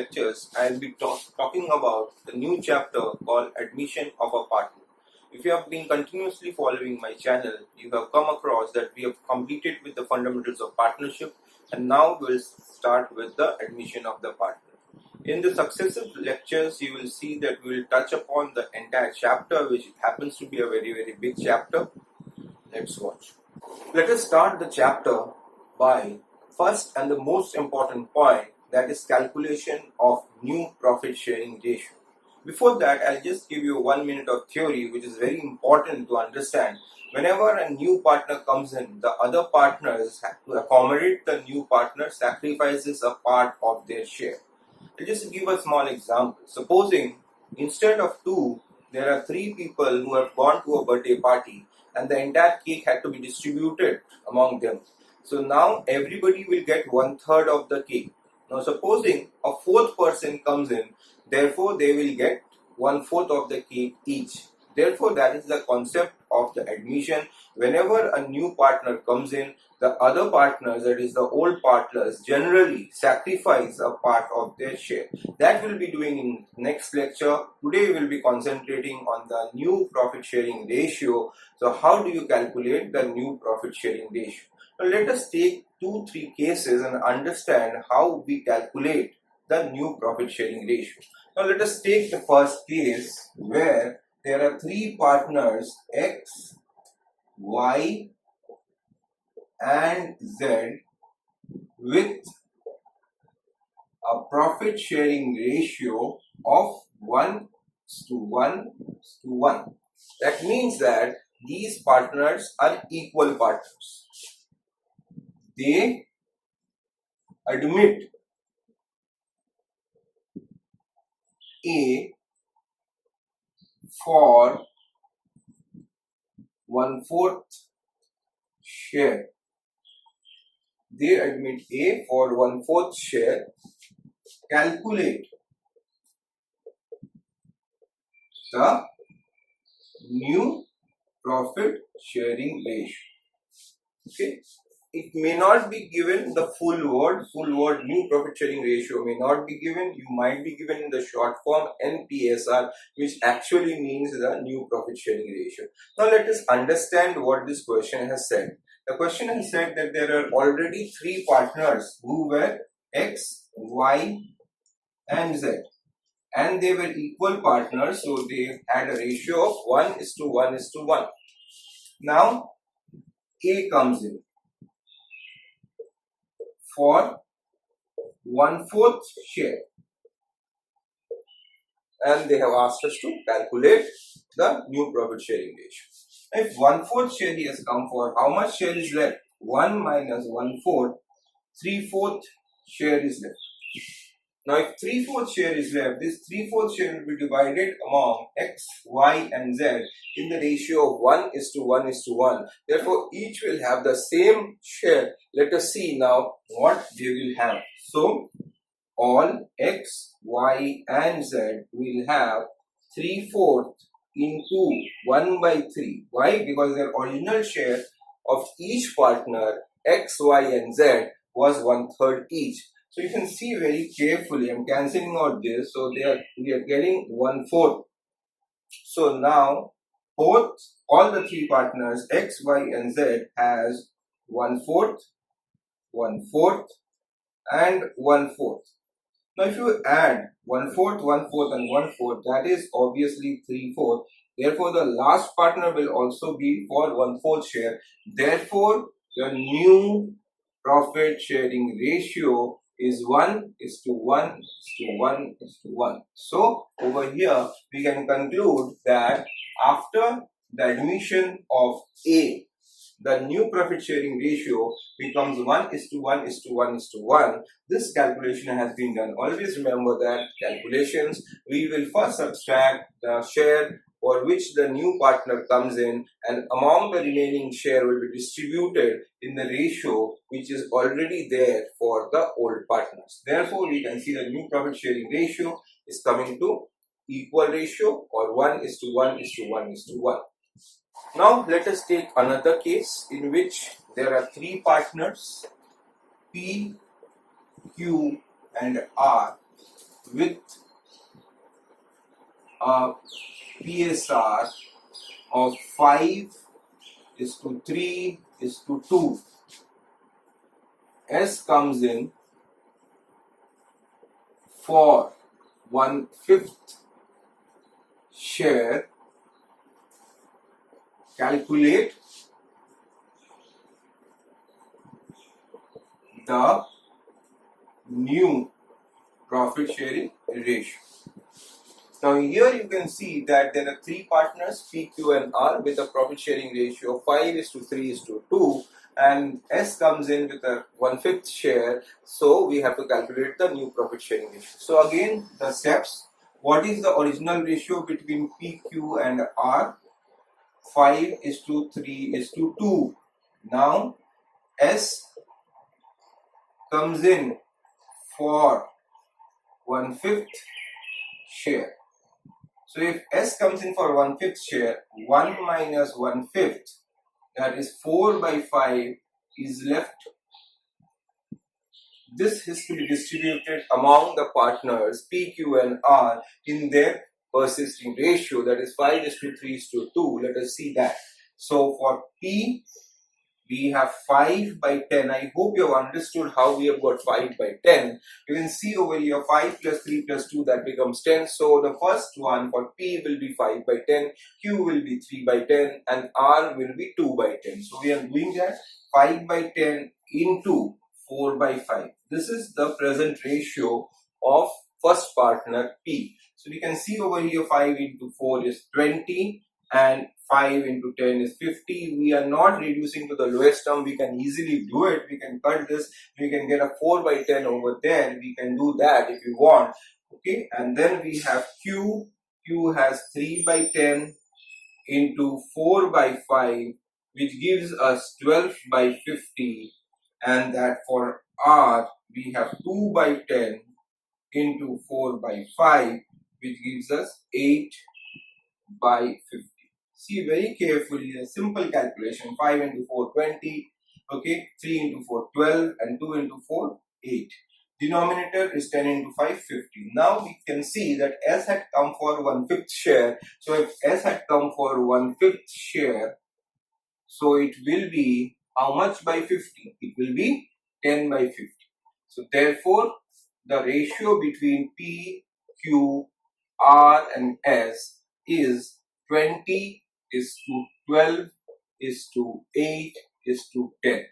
lectures, I will be talking about the new chapter called Admission of a Partner. If you have been continuously following my channel, you have come across that we have completed with the fundamentals of partnership, and now we'll start with the admission of the partner. In the successive lectures, you will see that we will touch upon the entire chapter, which happens to be a very big chapter. Let's watch. Let us start the chapter by first and the most important point, that is calculation of new profit sharing ratio. Before that, I'll just give you 1 minute of theory, which is very important to understand. Whenever a new partner comes in, the other partners have to accommodate the new partner sacrifices a part of their share. I'll just give a small example. Supposing instead of 2, there are 3 people who have gone to a birthday party and the entire cake had to be distributed among them. So now everybody will get 1/3 of the cake. Now supposing a 4th person comes in, therefore they will get 1/4 of the cake each. Therefore that is the concept of the admission. Whenever a new partner comes in, the other partners, that is the old partners, generally sacrifice a part of their share. That we'll be doing in next lecture. Today we'll be concentrating on the new profit sharing ratio. So how do you calculate the new profit sharing ratio? Now let us take 2-3 cases and understand how we calculate the new profit sharing ratio. Now let us take the first case where there are 3 partners X, Y and Z with a profit sharing ratio of 1:1:1. That means that these partners are equal partners. They admit A for 1/4 share. They admit A for 1/4 share. Calculate the new profit sharing ratio. Okay. It may not be given the full word new profit sharing ratio may not be given. You might be given in the short form NPSR, which actually means the new profit sharing ratio. Now let us understand what this question has said. The question has said that there are already 3 partners who were X, Y and Z, and they were equal partners, so they had a ratio of 1:1:1. Now A comes in for 1/4 share, and they have asked us to calculate the new profit sharing ratio. If 1/4 share he has come for, how much share is left? 1 minus 1/4, 3/4 share is left. Now if 3/4 share is left, this 3/4 share will be divided among X, Y and Z in the ratio of 1:1:1. Therefore each will have the same share. Let us see now what they will have. So all X, Y and Z will have 3/4 into 1/3. Why? Because their original share of each partner X, Y and Z was 1/3 each. So you can see very carefully, I'm cancelling out this, so we are getting 1/4. So now all the 3 partners X, Y and Z has 1/4, 1/4 and 1/4. Now if you add 1/4, 1/4 and 1/4, that is obviously 3/4. Therefore the last partner will also be for 1/4 share. Therefore the new profit sharing ratio is 1:1:1:1. So over here we can conclude that after the admission of A, the new profit sharing ratio becomes 1:1:1:1. This calculation has been done. Always remember that calculations, we will first subtract the share for which the new partner comes in, and among the remaining share will be distributed in the ratio which is already there for the old partners. Therefore we can see the new profit sharing ratio is coming to equal ratio or 1:1:1:1. Now let us take another case in which there are 3 partners P, Q and R with a PSR of 5:3:2. S comes in for 1/5 share. Calculate the new profit sharing ratio. Now here you can see that there are three partners P, Q and R with a profit sharing ratio of 5:3:2, and S comes in with a 1/5 share, so we have to calculate the new profit sharing ratio. So again the steps, what is the original ratio between P, Q and R? 5:3:2. Now S comes in for 1/5 share. So if S comes in for 1/5 share, 1 minus 1/5, that is 4/5 is left. This is to be distributed among the partners P, Q and R in their persisting ratio, that is 5:3:2. Let us see that. So for P, we have 5/10. I hope you have understood how we have got 5/10. You can see over here 5 plus 3 plus 2, that becomes 10. So the first one for P will be 5/10, Q will be 3/10 and R will be 2/10. So we are doing that 5/10 into 4/5. This is the present ratio of first partner P. So we can see over here 5 into 4 is 20 and 5 into 10 is 50. We are not reducing to the lowest term. We can easily do it. We can cut this. We can get a 4/10 over there. We can do that if you want. Okay. And then we have Q. Q has 3/10 into 4/5, which gives us 12/50. And that for R, we have 2/10 into 4/5, which gives us 8/50. See very carefully, a simple calculation. 5 into 4, 20. Okay, 3 into 4, 12, and 2 into 4, 8. Denominator is 10 into 5, 50. Now we can see that S had come for 1/5 share. So if S had come for 1/5 share, so it will be how much by 50? It will be 10/50. So therefore, the ratio between P, Q, R and S is 20:12:8:10.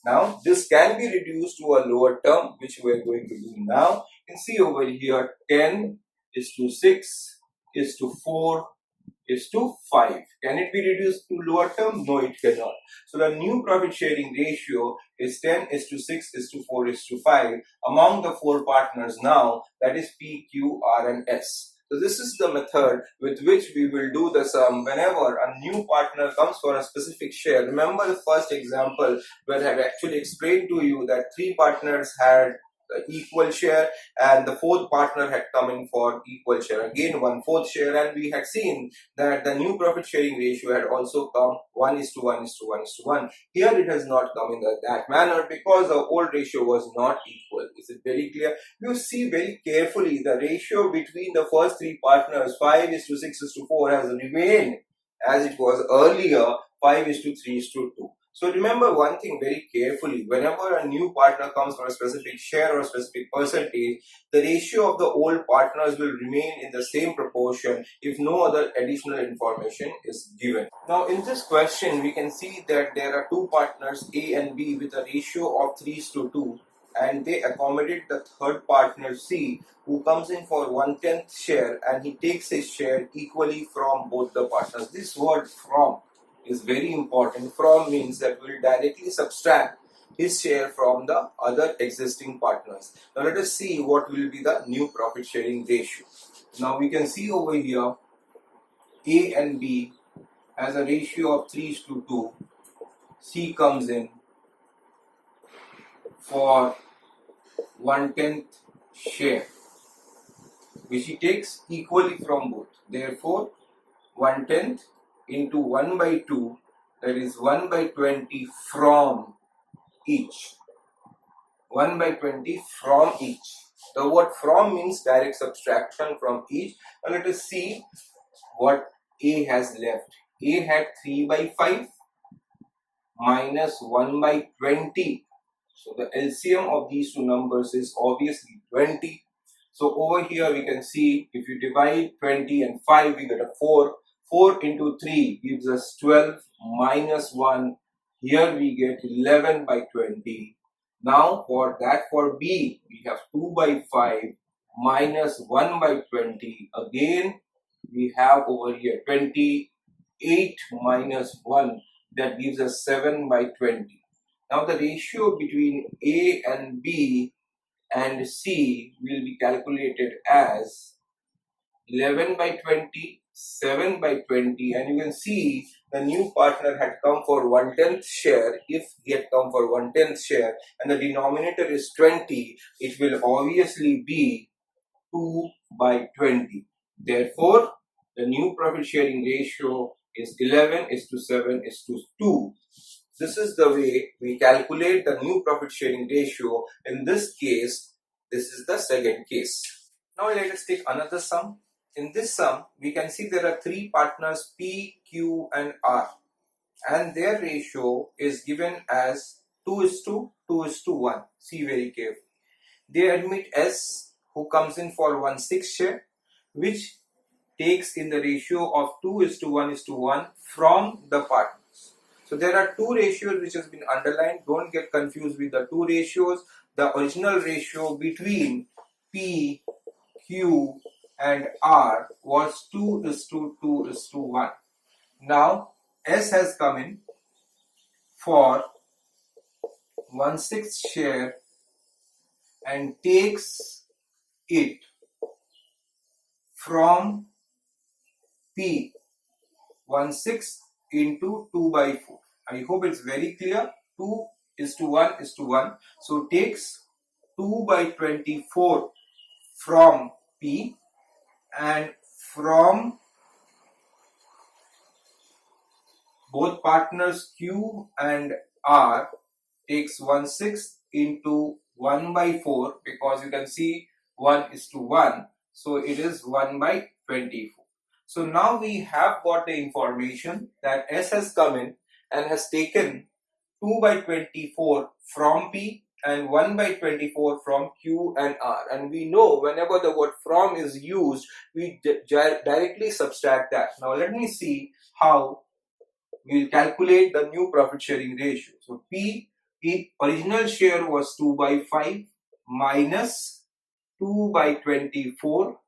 Now this can be reduced to a lower term, which we are going to do now. You can see over here 10:6:4:5. Can it be reduced to lower term? No, it cannot. So the new profit sharing ratio is 10:6:4:5 among the four partners now, that is P, Q, R and S. So this is the method with which we will do the sum whenever a new partner comes for a specific share. Remember the first example where I have actually explained to you that three partners had equal share and the fourth partner had come in for equal share, again 1/4 share, and we had seen that the new profit sharing ratio had also come 1:1:1:1. Here it has not come in that manner because the old ratio was not equal. Is it very clear? You see very carefully the ratio between the first three partners 5:6:4 has remained as it was earlier, 5:3:2. So remember one thing very carefully, whenever a new partner comes for a specific share or a specific percentage, the ratio of the old partners will remain in the same proportion if no other additional information is given. Now in this question, we can see that there are two partners A and B with a ratio of 3:2, and they accommodate the third partner C, who comes in for 1/10 share and he takes his share equally from both the partners. This word from is very important. From means that we'll directly subtract his share from the other existing partners. Now let us see what will be the new profit sharing ratio. Now we can see over here A and B has a ratio of 3:2. C comes in for 1/10 share, which he takes equally from both. Therefore 1/10 into 1/2, that is 1/20 from each. 1/20 from each. The word from means direct subtraction from each. Now let us see what A has left. A had 3 by 5 minus 1 by 20. So the LCM of these two numbers is obviously 20. So over here we can see if you divide 20 and 5, we get a 4. 4 into 3 gives us 12 minus 1. Here we get 11 by 20. Now for B, we have 2 by 5 minus 1 by 20. Again, we have over here 28 minus 1. That gives us 7 by 20. Now the ratio between A and B and C will be calculated as 11 by 20, 7 by 20, and you can see the new partner had come for 1/10 share. If he had come for 1/10 share and the denominator is 20, it will obviously be 2 by 20. Therefore, the new profit sharing ratio is 11:7:2. This is the way we calculate the new profit sharing ratio. In this case, this is the second case. Now let us take another sum. In this sum, we can see there are three partners P, Q and R, and their ratio is given as 2:2:1. See very carefully. They admit S, who comes in for 1/6 share, which takes in the ratio of 2:1:1 from the partners. So there are two ratios which has been underlined. Don't get confused with the two ratios. The original ratio between P, Q and R was 2:2:1. Now S has come in for 1/6 share and takes it from P, 1/6 into 2 by 4. I hope it's very clear. 2:1:1. So takes 2 by 24 from P, and from both partners Q and R takes 1/6 into 1 by 4, because you can see 1:1. So it is 1 by 24. So now we have got the information that S has come in and has taken 2 by 24 from P and 1 by 24 from Q and R. And we know whenever the word from is used, we directly subtract that. Now let me see how we will calculate the new profit sharing ratio. So P, original share was 2 by 5 minus 2 by 24.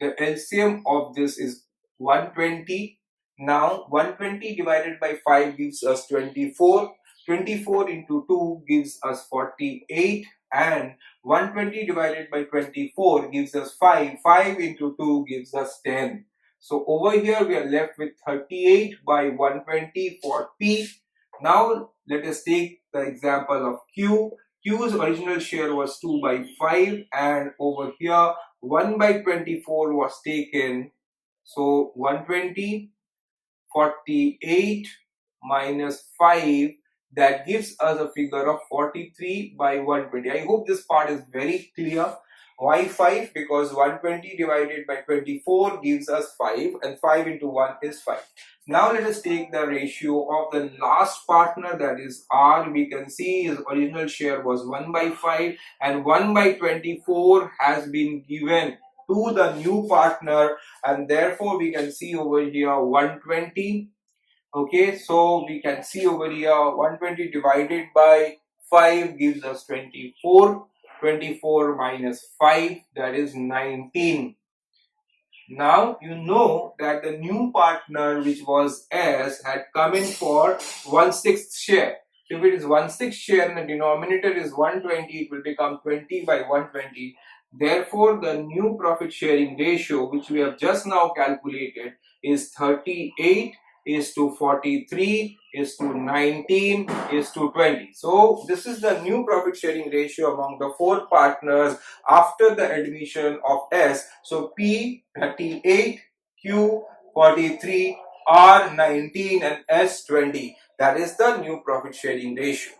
The LCM of this is 120. Now 120 divided by 5 gives us 24. 24 into 2 gives us 48, and 120 divided by 24 gives us 5. 5 into 2 gives us 10. So over here we are left with 38 by 120 for P. Now let us take the example of Q. Q's original share was 2 by 5, and over here 1 by 24 was taken. So 120, 48 minus 5, that gives us a figure of 43 by 120. I hope this part is very clear. Why 5? Because 120 divided by 24 gives us 5, and 5 into 1 is 5. Now let us take the ratio of the last partner, that is R. We can see his original share was 1 by 5, and 1 by 24 has been given to the new partner, and therefore we can see over here 120. Okay, so we can see over here 120 divided by 5 gives us 24. 24 minus 5, that is 19. Now you know that the new partner, which was S, had come in for 1/6 share. If it is 1/6 share and the denominator is 120, it will become 20 by 120. Therefore, the new profit sharing ratio, which we have just now calculated, is 38:43:19:20. So this is the new profit sharing ratio among the four partners after the admission of S. So P 38, Q 43, R 19 and S 20. That is the new profit sharing ratio.